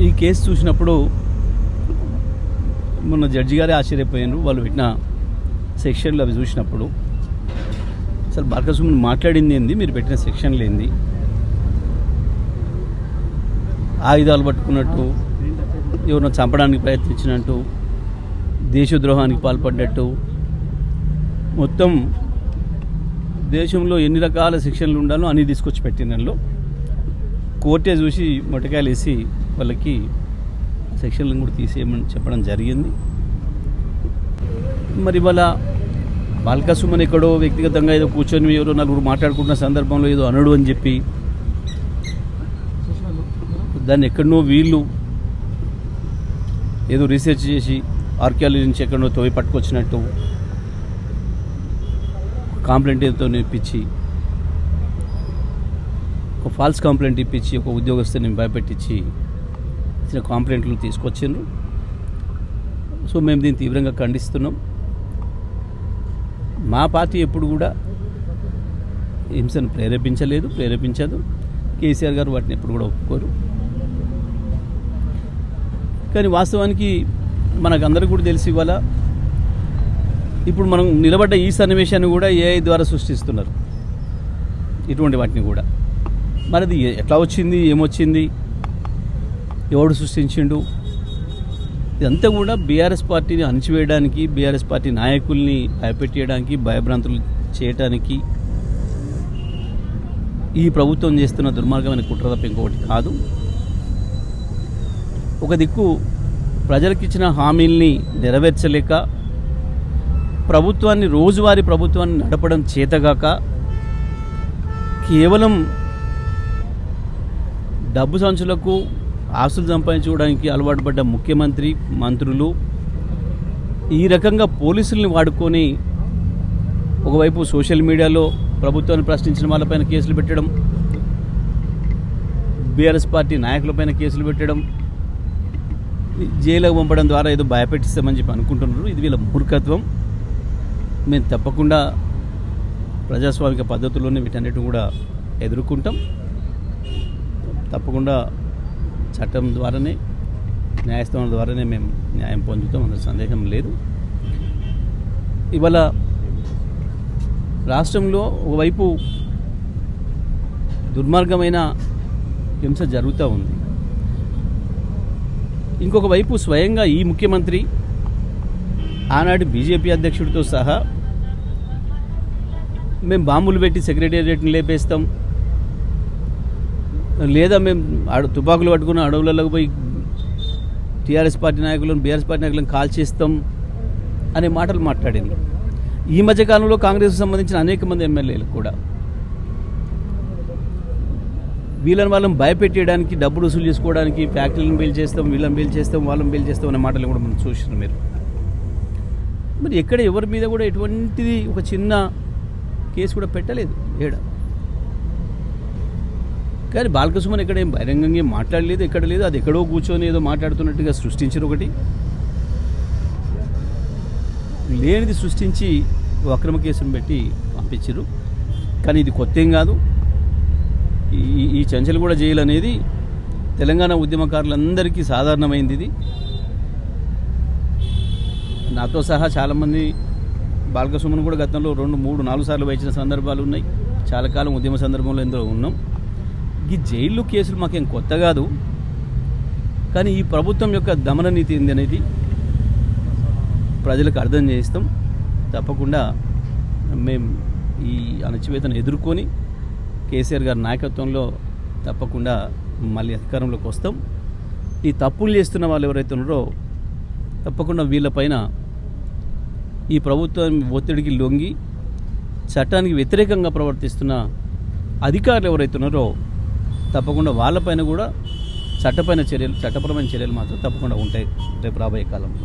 ఈ కేసు చూసినప్పుడు మొన్న జడ్జి గారే ఆశ్చర్యపోయారు. వాళ్ళు పెట్టిన సెక్షన్లు అవి చూసినప్పుడు అసలు బాల్కసుమన్ మాట్లాడింది ఏంది, మీరు పెట్టిన సెక్షన్లు ఏంది, ఆయుధాలు పట్టుకున్నట్టు, ఎవరినో చంపడానికి ప్రయత్నించినట్టు, దేశద్రోహానికి పాల్పడ్డట్టు, మొత్తం దేశంలో ఎన్ని రకాల శిక్షణలు ఉండాలో అన్నీ తీసుకొచ్చి పెట్టినలో కోర్టే చూసి మొట్టకాయలు వేసి వాళ్ళకి సెక్షన్లను కూడా తీసేయమని చెప్పడం జరిగింది. మరి వాళ్ళ బాల్కసుమన్ ఎక్కడో వ్యక్తిగతంగా ఏదో కూర్చొని ఎవరో నలుగురు మాట్లాడుకుంటున్న సందర్భంలో ఏదో అనడు అని చెప్పి దాన్ని ఎక్కడనో వీళ్ళు ఏదో రీసెర్చ్ చేసి ఆర్కియాలజీ నుంచి ఎక్కడో తోవి పట్టుకొచ్చినట్టు కంప్లైంట్ ఏదో ఇప్పించి, ఒక ఫాల్స్ కంప్లైంట్ ఇప్పించి, ఒక ఉద్యోగస్తుని భయపెట్టించి ఇచ్చిన కంప్లైంట్లు తీసుకొచ్చిండ్రు. సో మేము దీన్ని తీవ్రంగా ఖండిస్తున్నాం. మా పార్టీ ఎప్పుడు కూడా హింసను ప్రేరేపించదు. కేసీఆర్ గారు వాటిని ఎప్పుడు కూడా ఒప్పుకోరు. కానీ వాస్తవానికి మనకందరికీ కూడా తెలిసి ఇవాళ ఇప్పుడు మనం నిలబడ్డ ఈ సన్నివేశాన్ని కూడా ఏఐ ద్వారా సృష్టిస్తున్నారు. ఇటువంటి వాటిని కూడా మరి అది ఎట్లా వచ్చింది, ఏమొచ్చింది, ఎవడు సృష్టించిండు, ఇదంతా కూడా బీఆర్ఎస్ పార్టీని అణిచివేయడానికి, బీఆర్ఎస్ పార్టీ నాయకుల్ని భయపెట్టేయడానికి, భయభ్రాంతులు చేయడానికి ఈ ప్రభుత్వం చేస్తున్న దుర్మార్గమైన కుట్ర తప్ప ఇంకొకటి కాదు. ఒక దిక్కు ప్రజలకిచ్చిన హామీల్ని నెరవేర్చలేక, రోజువారీ ప్రభుత్వాన్ని నడపడం చేతగాక, కేవలం డబ్బు సంచులకు ఆస్తులు సంపాదించుకోవడానికి అలవాటు పడ్డ ముఖ్యమంత్రి, మంత్రులు ఈ రకంగా పోలీసుల్ని వాడుకొని ఒకవైపు సోషల్ మీడియాలో ప్రభుత్వాన్ని ప్రశ్నించిన వాళ్ళపైన కేసులు పెట్టడం, బీఆర్ఎస్ పార్టీ నాయకులపైన కేసులు పెట్టడం, జైలుకు పంపడం ద్వారా ఏదో భయపెట్టిస్తామని చెప్పి అనుకుంటున్నారు. ఇది వీళ్ళ మూర్ఖత్వం. మేము తప్పకుండా ప్రజాస్వామిక పద్ధతుల్లోనే వీటన్నిటిని కూడా ఎదుర్కొంటాం. తప్పకుండా చట్టం ద్వారానే, న్యాయస్థానం ద్వారానే మేము న్యాయం పొందుతాం, అందులో సందేహం లేదు. ఇవాళ రాష్ట్రంలో ఒకవైపు దుర్మార్గమైన హింస జరుగుతూ ఉంది, ఇంకొక వైపు స్వయంగా ఈ ముఖ్యమంత్రి ఆనాటి బీజేపీ అధ్యక్షుడితో సహా మేము బాంబులు పెట్టి సెక్రటేరియట్ని లేపేస్తాం, లేదా మేము తుపాకులు పట్టుకుని అడవులకు పోయి టీఆర్ఎస్ పార్టీ నాయకులను, బీఆర్ఎస్ పార్టీ నాయకులను కాల్చేస్తాం అనే మాటలు మాట్లాడింది. ఈ మధ్యకాలంలో కాంగ్రెస్కు సంబంధించిన అనేక మంది ఎమ్మెల్యేలు కూడా వాళ్ళని భయపెట్టేయడానికి, డబ్బులు వసూలు చేసుకోవడానికి ఫ్యాక్టరీలను బీల్ చేస్తాం, వీళ్ళని బీల్ చేస్తాం, వాళ్ళని బీల్ చేస్తాం అనే మాటలు కూడా మనం చూసినాం. మీరు మరి ఎక్కడ ఎవరి మీద కూడా ఎటువంటిది ఒక చిన్న కేసు కూడా పెట్టలేదు ఏడ. కానీ బాల్కసుమన్ ఎక్కడ ఏం బహిరంగంగా మాట్లాడలేదు, ఎక్కడ లేదు. అది ఎక్కడో కూర్చొని ఏదో మాట్లాడుతున్నట్టుగా సృష్టించారు. ఒకటి లేనిది సృష్టించి అక్రమ కేసును పెట్టి పంపించారు. కానీ ఇది కొత్త ఏం కాదు. ఈ చెంచల్గూడ జైలు అనేది తెలంగాణ ఉద్యమకారులందరికీ సాధారణమైంది. ఇది నాతో సహా చాలామంది బాల్కసుమన్ కూడా గతంలో 2, 3, 4 సార్లు వచ్చిన సందర్భాలు ఉన్నాయి. చాలా కాలం ఉద్యమ సందర్భంలో ఎందులో ఉన్నాం. ఈ జైలు కేసులు మాకేం కొత్త కాదు. కానీ ఈ ప్రభుత్వం యొక్క దమన నీతి ఏంది అనేది ప్రజలకు అర్థం చేయిస్తాం. తప్పకుండా మేము ఈ అణచివేతను ఎదుర్కొని కేసీఆర్ గారి నాయకత్వంలో తప్పకుండా మళ్ళీ అధికారంలోకి వస్తాం. ఈ తప్పులు చేస్తున్న వాళ్ళు ఎవరైతే ఉన్నారో తప్పకుండా వీళ్ళపైన ఈ ప్రభుత్వం ఒత్తిడికి లొంగి చట్టానికి వ్యతిరేకంగా ప్రవర్తిస్తున్న అధికారులు ఎవరైతే ఉన్నారో తప్పకుండా వాళ్ళపైన కూడా చట్టపరమైన చర్యలు మాత్రం తప్పకుండా ఉంటాయి రేపు రాబోయే కాలంలో.